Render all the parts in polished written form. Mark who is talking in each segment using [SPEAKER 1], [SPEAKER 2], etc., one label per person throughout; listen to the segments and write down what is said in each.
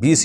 [SPEAKER 1] 20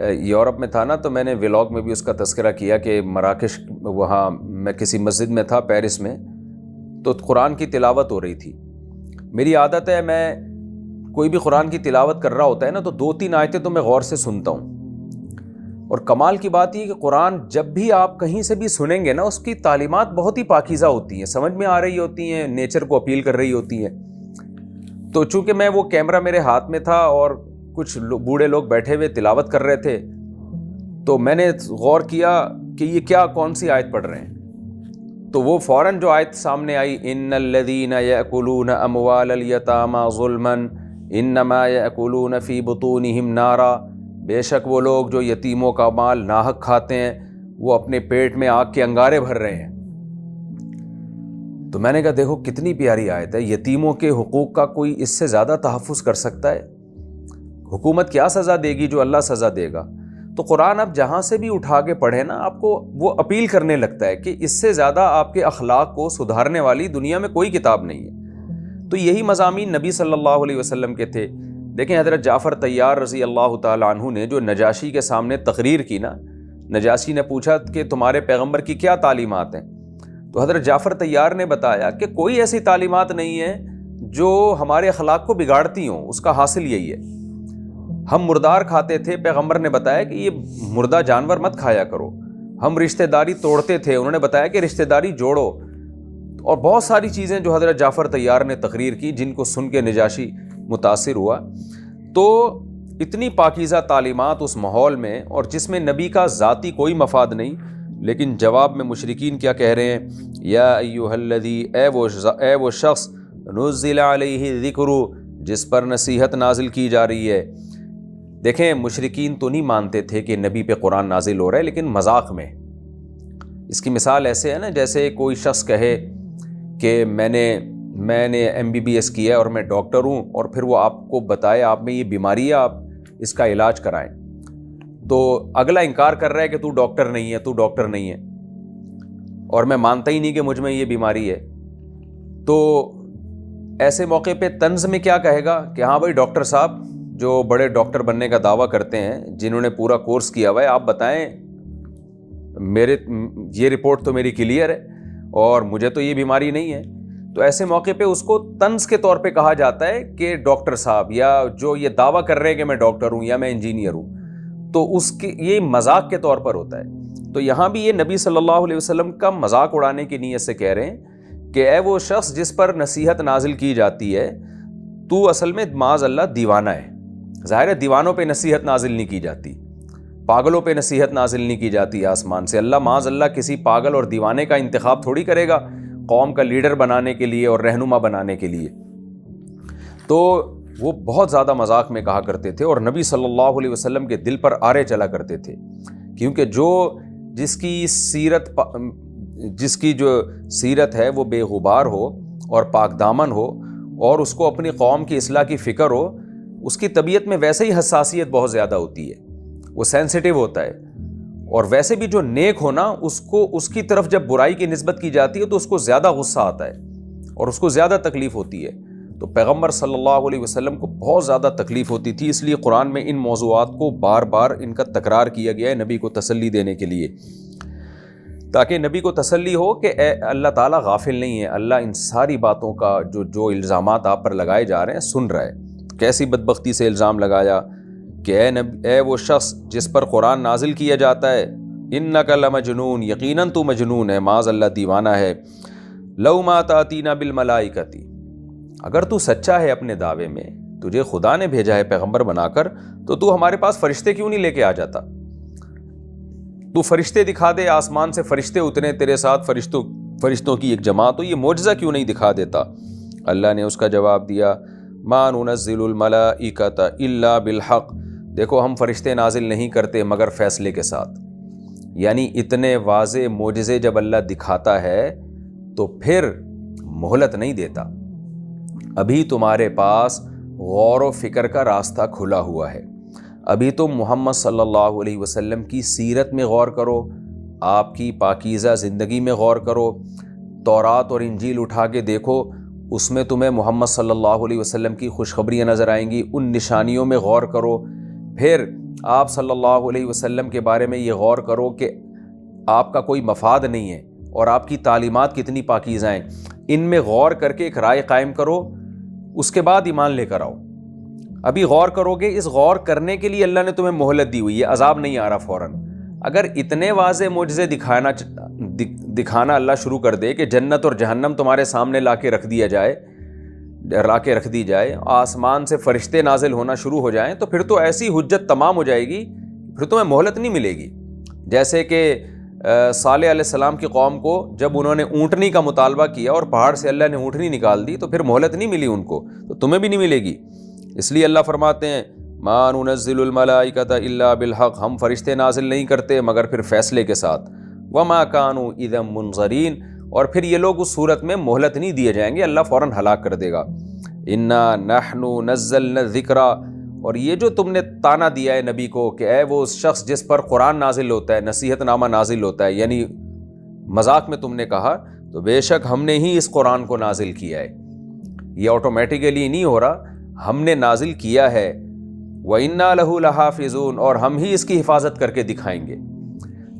[SPEAKER 1] Europe میں تھا نا، تو میں نے ولاگ میں بھی اس کا تذکرہ کیا کہ مراکش، وہاں میں کسی مسجد میں تھا پیرس میں، تو قرآن کی تلاوت ہو رہی تھی۔ میری عادت ہے، میں کوئی بھی قرآن کی تلاوت کر رہا ہوتا ہے نا تو 2-3 آیتیں تو میں غور سے سنتا ہوں، اور کمال کی بات یہ کہ قرآن جب بھی آپ کہیں سے بھی سنیں گے نا، اس کی تعلیمات بہت ہی پاکیزہ ہوتی ہیں، سمجھ میں آ رہی ہوتی ہیں، نیچر کو اپیل کر رہی ہوتی ہیں۔ تو چونکہ میں وہ کیمرہ میرے ہاتھ میں تھا اور کچھ بوڑھے لوگ بیٹھے ہوئے تلاوت کر رہے تھے، تو میں نے غور کیا کہ یہ کیا، کون سی آیت پڑھ رہے ہیں؟ تو وہ فوراً جو آیت سامنے آئی، ان الذین یأکلون اموال الیتامی ظلما انما یأکلون فی بطونہم نارا، بے شک وہ لوگ جو یتیموں کا مال ناحق کھاتے ہیں وہ اپنے پیٹ میں آگ کے انگارے بھر رہے ہیں۔ تو میں نے کہا دیکھو کتنی پیاری آیت ہے، یتیموں کے حقوق کا کوئی اس سے زیادہ تحفظ کر سکتا ہے؟ حکومت کیا سزا دے گی جو اللہ سزا دے گا؟ تو قرآن اب جہاں سے بھی اٹھا کے پڑھے نا، آپ کو وہ اپیل کرنے لگتا ہے کہ اس سے زیادہ آپ کے اخلاق کو سدھارنے والی دنیا میں کوئی کتاب نہیں ہے۔ تو یہی مضامین نبی صلی اللہ علیہ وسلم کے تھے۔ دیکھیں حضرت جعفر طیار رضی اللہ تعالیٰ عنہ نے جو نجاشی کے سامنے تقریر کی نا، نجاشی نے پوچھا کہ تمہارے پیغمبر کی کیا تعلیمات ہیں؟ تو حضرت جعفر طیار نے بتایا کہ کوئی ایسی تعلیمات نہیں ہے جو ہمارے اخلاق کو بگاڑتی ہوں، اس کا حاصل یہی ہے۔ ہم مردار کھاتے تھے، پیغمبر نے بتایا کہ یہ مردہ جانور مت کھایا کرو۔ ہم رشتہ داری توڑتے تھے، انہوں نے بتایا کہ رشتہ داری جوڑو، اور بہت ساری چیزیں جو حضرت جعفر طیار نے تقریر کی، جن کو سن کے نجاشی متاثر ہوا۔ تو اتنی پاکیزہ تعلیمات اس ماحول میں، اور جس میں نبی کا ذاتی کوئی مفاد نہیں، لیکن جواب میں مشرکین کیا کہہ رہے ہیں؟ یا ایھا الذی، اے وہ شخص، نزل علیہ الذکر، جس پر نصیحت نازل کی جا رہی ہے۔ دیکھیں مشرکین تو نہیں مانتے تھے کہ نبی پہ قرآن نازل ہو رہا ہے، لیکن مذاق میں۔ اس کی مثال ایسے ہے نا، جیسے کوئی شخص کہے کہ میں نے MBBS کیا ہے اور میں ڈاکٹر ہوں، اور پھر وہ آپ کو بتائے آپ میں یہ بیماری ہے، آپ اس کا علاج کرائیں، تو اگلا انکار کر رہا ہے کہ تو ڈاکٹر نہیں ہے، تو ڈاکٹر نہیں ہے، اور میں مانتا ہی نہیں کہ مجھ میں یہ بیماری ہے۔ تو ایسے موقع پہ طنز میں کیا کہے گا کہ ہاں بھائی ڈاکٹر صاحب، جو بڑے ڈاکٹر بننے کا دعویٰ کرتے ہیں، جنہوں نے پورا کورس کیا ہوا ہے، آپ بتائیں، یہ رپورٹ تو میری کلیئر ہے اور مجھے تو یہ بیماری نہیں ہے۔ تو ایسے موقع پہ اس کو طنز کے طور پہ کہا جاتا ہے کہ ڈاکٹر صاحب، یا جو یہ دعویٰ کر رہے ہیں کہ میں ڈاکٹر ہوں یا میں انجینئر ہوں، تو اس کے یہ مذاق کے طور پر ہوتا ہے۔ تو یہاں بھی یہ نبی صلی اللہ علیہ وسلم کا مذاق اڑانے کی نیت سے کہہ رہے ہیں کہ اے وہ شخص جس پر نصیحت نازل کی جاتی ہے، تو اصل میں معاذ اللہ دیوانہ ہے۔ ظاہر ہے دیوانوں پہ نصیحت نازل نہیں کی جاتی، پاگلوں پہ نصیحت نازل نہیں کی جاتی آسمان سے۔ اللہ معاذ اللہ کسی پاگل اور دیوانے کا انتخاب تھوڑی کرے گا قوم کا لیڈر بنانے کے لیے اور رہنما بنانے کے لیے۔ تو وہ بہت زیادہ مذاق میں کہا کرتے تھے، اور نبی صلی اللہ علیہ وسلم کے دل پر آرے چلا کرتے تھے، کیونکہ جس کی جو سیرت ہے وہ بے غبار ہو اور پاک دامن ہو، اور اس کو اپنی قوم کی اصلاح کی فکر ہو، اس کی طبیعت میں ویسے ہی حساسیت بہت زیادہ ہوتی ہے، وہ سینسیٹیو ہوتا ہے۔ اور ویسے بھی جو نیک ہونا، اس کی طرف جب برائی کی نسبت کی جاتی ہے تو اس کو زیادہ غصہ آتا ہے اور اس کو زیادہ تکلیف ہوتی ہے۔ تو پیغمبر صلی اللہ علیہ وسلم کو بہت زیادہ تکلیف ہوتی تھی، اس لیے قرآن میں ان موضوعات کو بار بار ان کا تکرار کیا گیا ہے نبی کو تسلی دینے کے لیے، تاکہ نبی کو تسلی ہو کہ اے اللہ تعالیٰ غافل نہیں ہے، اللہ ان ساری باتوں کا جو الزامات آپ پر لگائے جا رہے ہیں سن رہا ہے۔ کیسی بدبختی سے الزام لگایا کہ اے وہ شخص جس پر قرآن نازل کیا جاتا ہے، انک لمجنون، یقیناً تو مجنون ہے، معاذ اللہ دیوانہ ہے، لو ما تاتینا بالملائکۃ، اگر تو سچا ہے اپنے دعوے میں، تجھے خدا نے بھیجا ہے پیغمبر بنا کر، تو ہمارے پاس فرشتے کیوں نہیں لے کے آ جاتا؟ تو فرشتے دکھا دے، آسمان سے فرشتے اترے تیرے ساتھ، فرشتوں کی ایک جماعت، تو یہ معجزہ کیوں نہیں دکھا دیتا؟ اللہ نے اس کا جواب دیا، ما ننزل الملائکۃ الا بالحق، دیکھو ہم فرشتے نازل نہیں کرتے مگر فیصلے کے ساتھ۔ یعنی اتنے واضح معجزے جب اللہ دکھاتا ہے تو پھر مہلت نہیں دیتا، ابھی تمہارے پاس غور و فکر کا راستہ کھلا ہوا ہے، ابھی تم محمد صلی اللہ علیہ وسلم کی سیرت میں غور کرو، آپ کی پاکیزہ زندگی میں غور کرو، تورات اور انجیل اٹھا کے دیکھو، اس میں تمہیں محمد صلی اللہ علیہ وسلم کی خوشخبریاں نظر آئیں گی، ان نشانیوں میں غور کرو، پھر آپ صلی اللہ علیہ وسلم کے بارے میں یہ غور کرو کہ آپ کا کوئی مفاد نہیں ہے اور آپ کی تعلیمات کتنی پاکیزہ ہیں، ان میں غور کر کے ایک رائے قائم کرو، اس کے بعد ایمان لے کر آؤ۔ ابھی غور کرو گے، اس غور کرنے کے لیے اللہ نے تمہیں مہلت دی ہوئی ہے، عذاب نہیں آ رہا فوراً۔ اگر اتنے واضح معجزے دکھانا اللہ شروع کر دے کہ جنت اور جہنم تمہارے سامنے لا کے رکھ دی جائے، آسمان سے فرشتے نازل ہونا شروع ہو جائیں، تو پھر تو ایسی حجت تمام ہو جائے گی، پھر تمہیں مہلت نہیں ملے گی۔ جیسے کہ صالح علیہ السلام کی قوم کو جب انہوں نے اونٹنی کا مطالبہ کیا اور پہاڑ سے اللہ نے اونٹنی نکال دی، تو پھر مہلت نہیں ملی ان کو، تو تمہیں بھی نہیں ملے گی۔ اس لیے اللہ فرماتے ہیں ما ننزل الملائکۃ الا بالحق، ہم فرشتے نازل نہیں کرتے مگر پھر فیصلے کے ساتھ، وما كانوا اذا منظرین، اور پھر یہ لوگ اس صورت میں مہلت نہیں دیے جائیں گے، اللہ فوراً ہلاک کر دے گا۔ انا نحن نزلنا الذکر، اور یہ جو تم نے تانا دیا ہے نبی کو کہ اے وہ شخص جس پر قرآن نازل ہوتا ہے، نصیحت نامہ نازل ہوتا ہے، یعنی مذاق میں تم نے کہا، تو بے شک ہم نے ہی اس قرآن کو نازل کیا ہے، یہ آٹومیٹیکلی نہیں ہو رہا، ہم نے نازل کیا ہے۔ وَإِنَّا لَهُ لَحَافِظُونَ، اور ہم ہی اس کی حفاظت کر کے دکھائیں گے۔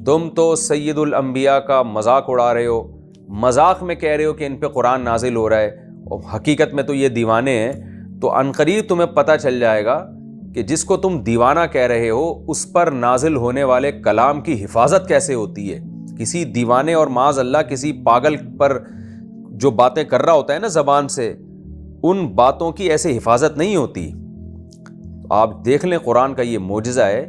[SPEAKER 1] تم تو سید الانبیاء کا مذاق اڑا رہے ہو، مذاق میں کہہ رہے ہو کہ ان پہ قرآن نازل ہو رہا ہے، اور حقیقت میں تو یہ دیوانے ہیں۔ تو عنقریب تمہیں پتہ چل جائے گا کہ جس کو تم دیوانہ کہہ رہے ہو اس پر نازل ہونے والے کلام کی حفاظت کیسے ہوتی ہے۔ کسی دیوانے اور معاذ اللہ کسی پاگل پر جو باتیں کر رہا ہوتا ہے نا زبان سے، ان باتوں کی ایسے حفاظت نہیں ہوتی۔ آپ دیکھ لیں قرآن کا یہ معجزہ ہے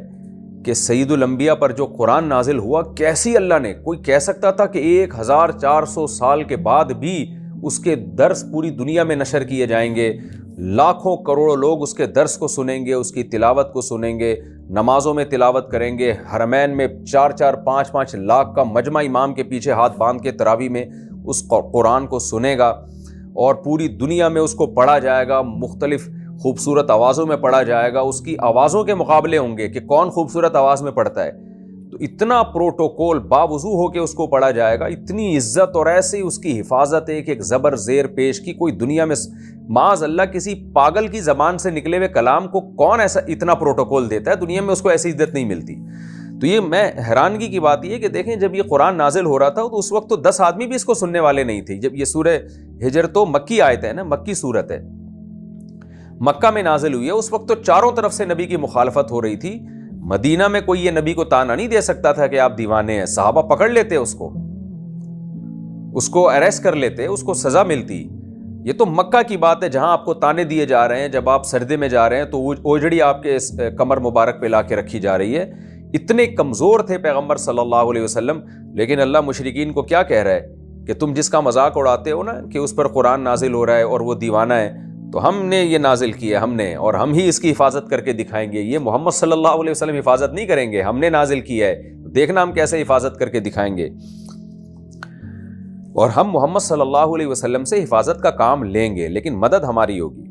[SPEAKER 1] کہ سید الانبیاء پر جو قرآن نازل ہوا، کیسی اللہ نے، کوئی کہہ سکتا تھا کہ 1400 سال کے بعد بھی اس کے درس پوری دنیا میں نشر کیے جائیں گے، لاکھوں کروڑوں لوگ اس کے درس کو سنیں گے، اس کی تلاوت کو سنیں گے، نمازوں میں تلاوت کریں گے، حرمین میں 4-5 لاکھ کا مجمع امام کے پیچھے ہاتھ باندھ کے تراویح میں اس قرآن کو سنے گا، اور پوری دنیا میں اس کو پڑھا جائے گا، مختلف خوبصورت آوازوں میں پڑھا جائے گا، اس کی آوازوں کے مقابلے ہوں گے کہ کون خوبصورت آواز میں پڑھتا ہے، تو اتنا پروٹوکول باوضو ہو کے اس کو پڑھا جائے گا، اتنی عزت، اور ایسے ہی اس کی حفاظت ایک زبر زیر پیش کی کوئی دنیا میں معاذ اللہ کسی پاگل کی زبان سے نکلے ہوئے کلام کو کون ایسا اتنا پروٹوکول دیتا ہے، دنیا میں اس کو ایسی عزت نہیں ملتی۔ تو یہ میں حیرانگی کی بات یہ ہے کہ دیکھیں جب یہ قرآن نازل ہو رہا تھا تو اس وقت تو 10 آدمی بھی اس کو سننے والے نہیں تھے۔ جب یہ سورہ ہجر تو مکی آیت ہے نا، مکی صورت ہے، مکہ میں نازل ہوئی ہے، اس وقت تو چاروں طرف سے نبی کی مخالفت ہو رہی تھی۔ مدینہ میں کوئی یہ نبی کو تانا نہیں دے سکتا تھا کہ آپ دیوانے ہیں، صحابہ پکڑ لیتے اس کو اریسٹ کر لیتے، اس کو سزا ملتی۔ یہ تو مکہ کی بات ہے جہاں آپ کو تانے دیے جا رہے ہیں، جب آپ سردے میں جا رہے ہیں تو اوجڑی آپ کے کمر مبارک پہ لا کے رکھی جا رہی ہے۔ اتنے کمزور تھے پیغمبر صلی اللہ علیہ وسلم، لیکن اللہ مشرکین کو کیا کہہ رہا ہے کہ تم جس کا مذاق اڑاتے ہو نا کہ اس پر قرآن نازل ہو رہا ہے اور وہ دیوانہ ہے، تو ہم نے یہ نازل کیا، ہم نے، اور ہم ہی اس کی حفاظت کر کے دکھائیں گے۔ یہ محمد صلی اللہ علیہ وسلم حفاظت نہیں کریں گے، ہم نے نازل کیا ہے، دیکھنا ہم کیسے حفاظت کر کے دکھائیں گے، اور ہم محمد صلی اللہ علیہ وسلم سے حفاظت کا کام لیں گے، لیکن مدد ہماری ہوگی۔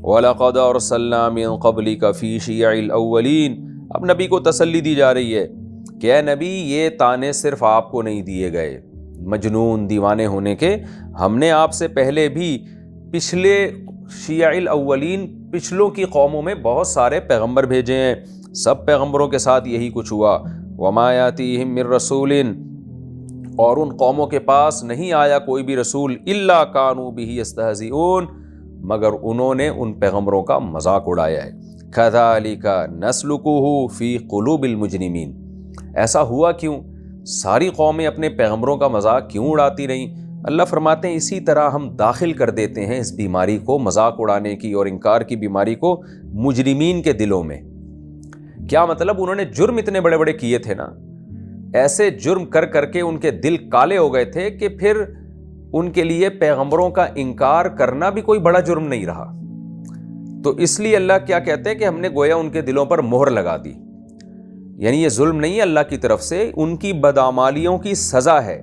[SPEAKER 1] وَلَقَدْ أَرْسَلْنَا مِن قَبْلِكَ فِي شِيَعِ الْأَوَّلِينَ، اب نبی کو تسلی دی جا رہی ہے کہ اے نبی یہ تانے صرف آپ کو نہیں دیے گئے مجنون دیوانے ہونے کے، ہم نے آپ سے پہلے بھی پچھلے شیع الاولین، پچھلوں کی قوموں میں بہت سارے پیغمبر بھیجے ہیں، سب پیغمبروں کے ساتھ یہی کچھ ہوا۔ وما یاتیہم من رسول، اور ان قوموں کے پاس نہیں آیا کوئی بھی رسول، الا کانوا بہ یستہزئون، مگر انہوں نے ان پیغمبروں کا مذاق اڑایا ہے۔ کذالک نسلکہ فی قلوب المجرمین، ایسا ہوا کیوں؟ ساری قومیں اپنے پیغمبروں کا مذاق کیوں اڑاتی رہیں؟ اللہ فرماتے ہیں اسی طرح ہم داخل کر دیتے ہیں اس بیماری کو، مذاق اڑانے کی اور انکار کی بیماری کو مجرمین کے دلوں میں۔ کیا مطلب؟ انہوں نے جرم اتنے بڑے بڑے کیے تھے نا، ایسے جرم کر کر کے ان کے دل کالے ہو گئے تھے کہ پھر ان کے لیے پیغمبروں کا انکار کرنا بھی کوئی بڑا جرم نہیں رہا۔ تو اس لیے اللہ کیا کہتے ہیں کہ ہم نے گویا ان کے دلوں پر مہر لگا دی، یعنی یہ ظلم نہیں ہے اللہ کی طرف سے، ان کی بدعمالیوں کی سزا ہے۔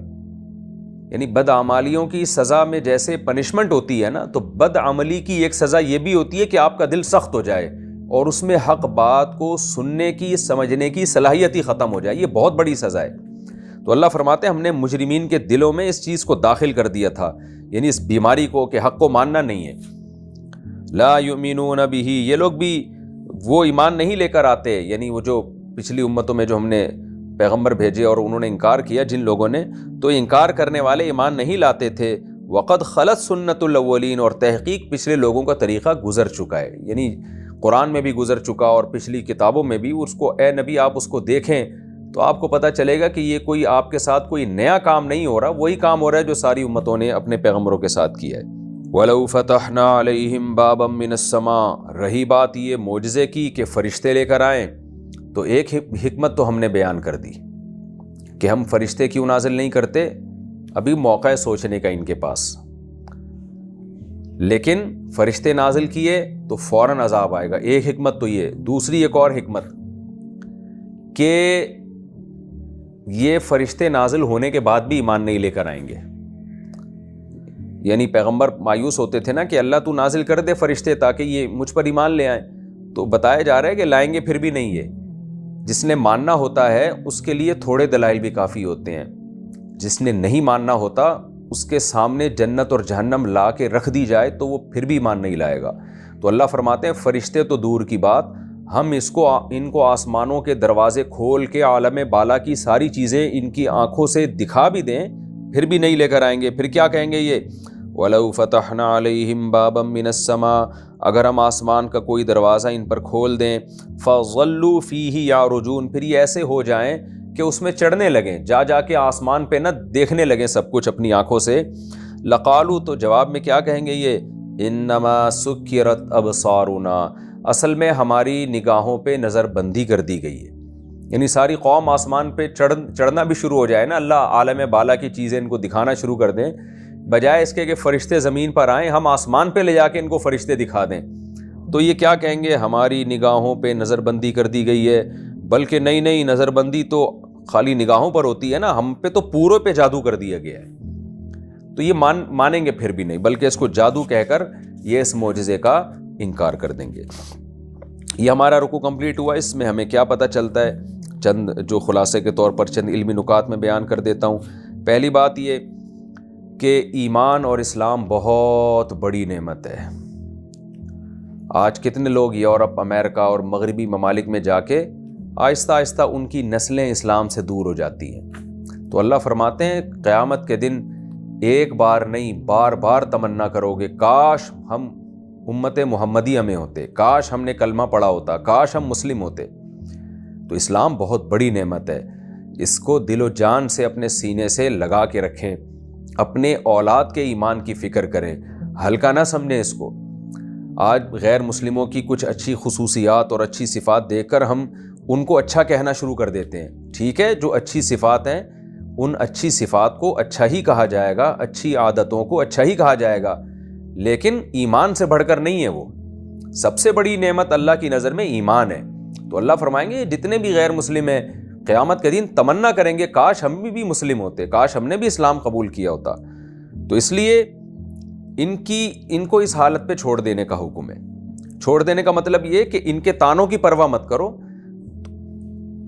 [SPEAKER 1] یعنی بدعمالیوں کی سزا میں جیسے پنشمنٹ ہوتی ہے نا، تو بدعملی کی ایک سزا یہ بھی ہوتی ہے کہ آپ کا دل سخت ہو جائے اور اس میں حق بات کو سننے کی، سمجھنے کی صلاحیت ہی ختم ہو جائے، یہ بہت بڑی سزا ہے۔ تو اللہ فرماتے ہیں ہم نے مجرمین کے دلوں میں اس چیز کو داخل کر دیا تھا، یعنی اس بیماری کو کہ حق کو ماننا نہیں ہے۔ لا یؤمنون بہ، یہ لوگ بھی وہ ایمان نہیں لے کر آتے، یعنی وہ جو پچھلی امتوں میں جو ہم نے پیغمبر بھیجے اور انہوں نے انکار کیا جن لوگوں نے، تو انکار کرنے والے ایمان نہیں لاتے تھے۔ وقد خلت سنت الاولین، اور تحقیق پچھلے لوگوں کا طریقہ گزر چکا ہے، یعنی قرآن میں بھی گزر چکا اور پچھلی کتابوں میں بھی۔ اس کو اے نبی آپ اس کو دیکھیں تو آپ کو پتہ چلے گا کہ یہ کوئی آپ کے ساتھ کوئی نیا کام نہیں ہو رہا، وہی کام ہو رہا ہے جو ساری امتوں نے اپنے پیغمبروں کے ساتھ کیا ہے۔ وَلَوْ فَتَحْنَا عَلَيْهِمْ بَابًا مِّنَ السَّمَاءِ، رہی بات یہ معجزے کی کہ فرشتے لے کر آئیں، تو ایک حکمت تو ہم نے بیان کر دی کہ ہم فرشتے کیوں نازل نہیں کرتے، ابھی موقع ہے سوچنے کا ان کے پاس، لیکن فرشتے نازل کیے تو فوراً عذاب آئے گا، ایک حکمت تو یہ۔ دوسری ایک اور حکمت کہ یہ فرشتے نازل ہونے کے بعد بھی ایمان نہیں لے کر آئیں گے، یعنی پیغمبر مایوس ہوتے تھے نا کہ اللہ تو نازل کر دے فرشتے تاکہ یہ مجھ پر ایمان لے آئیں، تو بتایا جا رہا ہے کہ لائیں گے پھر بھی نہیں۔ یہ جس نے ماننا ہوتا ہے اس کے لیے تھوڑے دلائل بھی کافی ہوتے ہیں، جس نے نہیں ماننا ہوتا اس کے سامنے جنت اور جہنم لا کے رکھ دی جائے تو وہ پھر بھی ایمان نہیں لائے گا۔ تو اللہ فرماتے ہیں فرشتے تو دور کی بات، ہم ان کو آسمانوں کے دروازے کھول کے عالم بالا کی ساری چیزیں ان کی آنکھوں سے دکھا بھی دیں پھر بھی نہیں لے کر آئیں گے۔ پھر کیا کہیں گے یہ، وَلَوْ فَتَحْنَا عَلَيْهِمْ بَابًا مِّنَ السَّمَاءِ، اگر ہم آسمان کا کوئی دروازہ ان پر کھول دیں، فَظَلُّوا فِيهِ يَعْرُجُونَ، پھر یہ ایسے ہو جائیں کہ اس میں چڑھنے لگیں، جا کے آسمان پہ نہ دیکھنے لگیں سب کچھ اپنی آنکھوں سے۔ لَقَالُوا، تو جواب میں کیا کہیں گے یہ، إِنَّمَا سُكِّرَتْ أَبْصَارُنَا، اصل میں ہماری نگاہوں پہ نظر بندی کر دی گئی ہے۔ یعنی ساری قوم آسمان پہ چڑھنا بھی شروع ہو جائے نا، اللہ عالم بالا کی چیزیں ان کو دکھانا شروع کر دیں، بجائے اس کے کہ فرشتے زمین پر آئیں ہم آسمان پہ لے جا کے ان کو فرشتے دکھا دیں، تو یہ کیا کہیں گے، ہماری نگاہوں پہ نظر بندی کر دی گئی ہے۔ بلکہ نہیں، نظر بندی تو خالی نگاہوں پر ہوتی ہے نا، ہم پہ تو پورے پہ جادو کر دیا گیا ہے۔ تو یہ مانیں گے پھر بھی نہیں، بلکہ اس کو جادو کہہ کر یہ اس معجزے کا انکار کر دیں گے۔ یہ ہمارا رکوع کمپلیٹ ہوا، اس میں ہمیں کیا پتہ چلتا ہے، چند جو خلاصے کے طور پر چند علمی نکات میں بیان کر دیتا ہوں۔ پہلی بات یہ کہ ایمان اور اسلام بہت بڑی نعمت ہے۔ آج کتنے لوگ یورپ، امریکہ اور مغربی ممالک میں جا کے آہستہ آہستہ ان کی نسلیں اسلام سے دور ہو جاتی ہیں۔ تو اللہ فرماتے ہیں قیامت کے دن ایک بار نہیں بار بار تمنا کرو گے کاش ہم امت محمدیہ میں ہوتے، کاش ہم نے کلمہ پڑھا ہوتا، کاش ہم مسلم ہوتے۔ تو اسلام بہت بڑی نعمت ہے، اس کو دل و جان سے اپنے سینے سے لگا کے رکھیں، اپنے اولاد کے ایمان کی فکر کریں، ہلکا نہ سمجھیں اس کو۔ آج غیر مسلموں کی کچھ اچھی خصوصیات اور اچھی صفات دیکھ کر ہم ان کو اچھا کہنا شروع کر دیتے ہیں۔ ٹھیک ہے، جو اچھی صفات ہیں ان اچھی صفات کو اچھا ہی کہا جائے گا، اچھی عادتوں کو اچھا ہی کہا جائے گا، لیکن ایمان سے بڑھ کر نہیں ہے۔ وہ سب سے بڑی نعمت اللہ کی نظر میں ایمان ہے۔ تو اللہ فرمائیں گے جتنے بھی غیر مسلم ہیں قیامت کے دن تمنا کریں گے کاش ہم بھی مسلم ہوتے، کاش ہم نے بھی اسلام قبول کیا ہوتا۔ تو اس لیے ان کو اس حالت پہ چھوڑ دینے کا حکم ہے۔ چھوڑ دینے کا مطلب یہ کہ ان کے تانوں کی پرواہ مت کرو،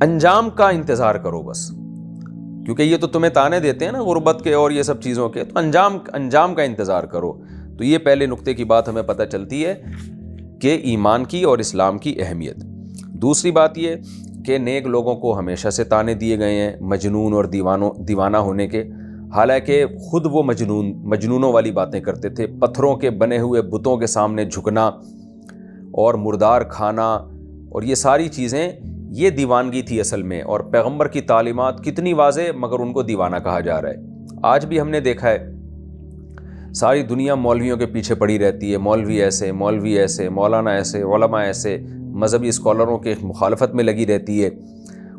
[SPEAKER 1] انجام کا انتظار کرو بس، کیونکہ یہ تو تمہیں تانے دیتے ہیں نا غربت کے اور یہ سب چیزوں کے، تو انجام کا انتظار کرو۔ تو یہ پہلے نقطے کی بات ہمیں پتہ چلتی ہے کہ ایمان کی اور اسلام کی اہمیت۔ دوسری بات یہ کہ نیک لوگوں کو ہمیشہ سے تانے دیے گئے ہیں مجنون اور دیوانہ ہونے کے، حالانکہ خود وہ مجنونوں والی باتیں کرتے تھے، پتھروں کے بنے ہوئے بتوں کے سامنے جھکنا اور مردار کھانا اور یہ ساری چیزیں، یہ دیوانگی تھی اصل میں۔ اور پیغمبر کی تعلیمات کتنی واضح، مگر ان کو دیوانہ کہا جا رہا ہے۔ آج بھی ہم نے دیکھا ہے ساری دنیا مولویوں کے پیچھے پڑی رہتی ہے، مولوی ایسے، مولانا ایسے، علماء ایسے، مذہبی اسکالروں کے مخالفت میں لگی رہتی ہے،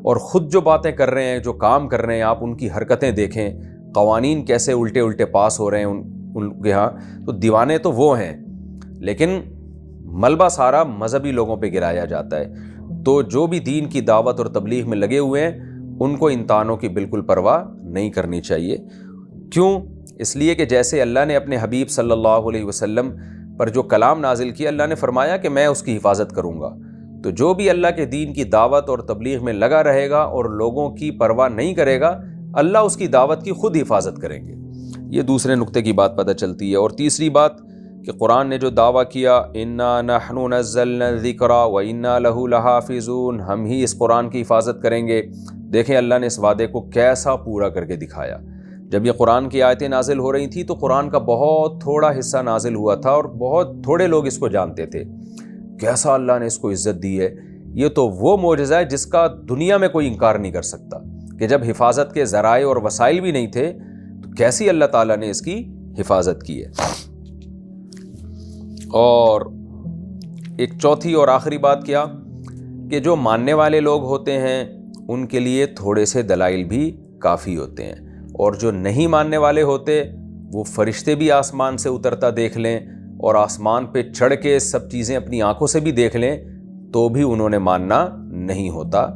[SPEAKER 1] اور خود جو باتیں کر رہے ہیں، جو کام کر رہے ہیں، آپ ان کی حرکتیں دیکھیں، قوانین کیسے الٹے پاس ہو رہے ہیں ان کے ہاں، تو دیوانے تو وہ ہیں، لیکن ملبہ سارا مذہبی لوگوں پہ گرایا جاتا ہے۔ تو جو بھی دین کی دعوت اور تبلیغ میں لگے ہوئے ہیں ان کو ان تانوں کی بالکل پرواہ نہیں کرنی چاہیے۔ کیوں؟ اس لیے کہ جیسے اللہ نے اپنے حبیب صلی اللہ علیہ وسلم پر جو کلام نازل کیا، اللہ نے فرمایا کہ میں اس کی حفاظت کروں گا۔ تو جو بھی اللہ کے دین کی دعوت اور تبلیغ میں لگا رہے گا اور لوگوں کی پرواہ نہیں کرے گا، اللہ اس کی دعوت کی خود حفاظت کریں گے۔ یہ دوسرے نقطے کی بات پتہ چلتی ہے۔ اور تیسری بات کہ قرآن نے جو دعویٰ کیا انا نحن نزلنا الذکر و انا لہ لحافظون، ہم ہی اس قرآن کی حفاظت کریں گے، دیکھیں اللہ نے اس وعدے کو کیسا پورا کر کے دکھایا۔ جب یہ قرآن کی آیتیں نازل ہو رہی تھیں تو قرآن کا بہت تھوڑا حصہ نازل ہوا تھا اور بہت تھوڑے لوگ اس کو جانتے تھے، کیسا اللہ نے اس کو عزت دی ہے۔ یہ تو وہ معجزہ ہے جس کا دنیا میں کوئی انکار نہیں کر سکتا کہ جب حفاظت کے ذرائع اور وسائل بھی نہیں تھے تو کیسی اللہ تعالیٰ نے اس کی حفاظت کی ہے۔ اور ایک چوتھی اور آخری بات کیا کہ جو ماننے والے لوگ ہوتے ہیں ان کے لیے تھوڑے سے دلائل بھی کافی ہوتے ہیں، اور جو نہیں ماننے والے ہوتے وہ فرشتے بھی آسمان سے اترتا دیکھ لیں اور آسمان پہ چڑھ کے سب چیزیں اپنی آنکھوں سے بھی دیکھ لیں تو بھی انہوں نے ماننا نہیں ہوتا۔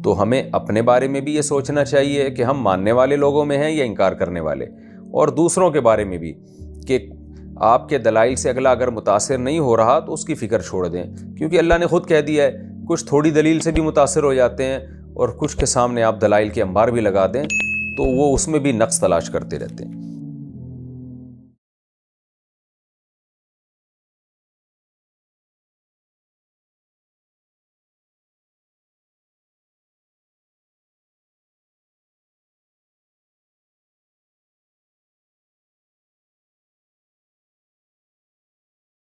[SPEAKER 1] تو ہمیں اپنے بارے میں بھی یہ سوچنا چاہیے کہ ہم ماننے والے لوگوں میں ہیں یا انکار کرنے والے، اور دوسروں کے بارے میں بھی کہ آپ کے دلائل سے اگلا اگر متاثر نہیں ہو رہا تو اس کی فکر چھوڑ دیں، کیونکہ اللہ نے خود کہہ دیا ہے کچھ تھوڑی دلیل سے بھی متاثر ہو جاتے ہیں اور کچھ کے سامنے آپ دلائل کے انبار بھی لگا دیں تو وہ اس میں بھی نقص تلاش کرتے رہتے ہیں۔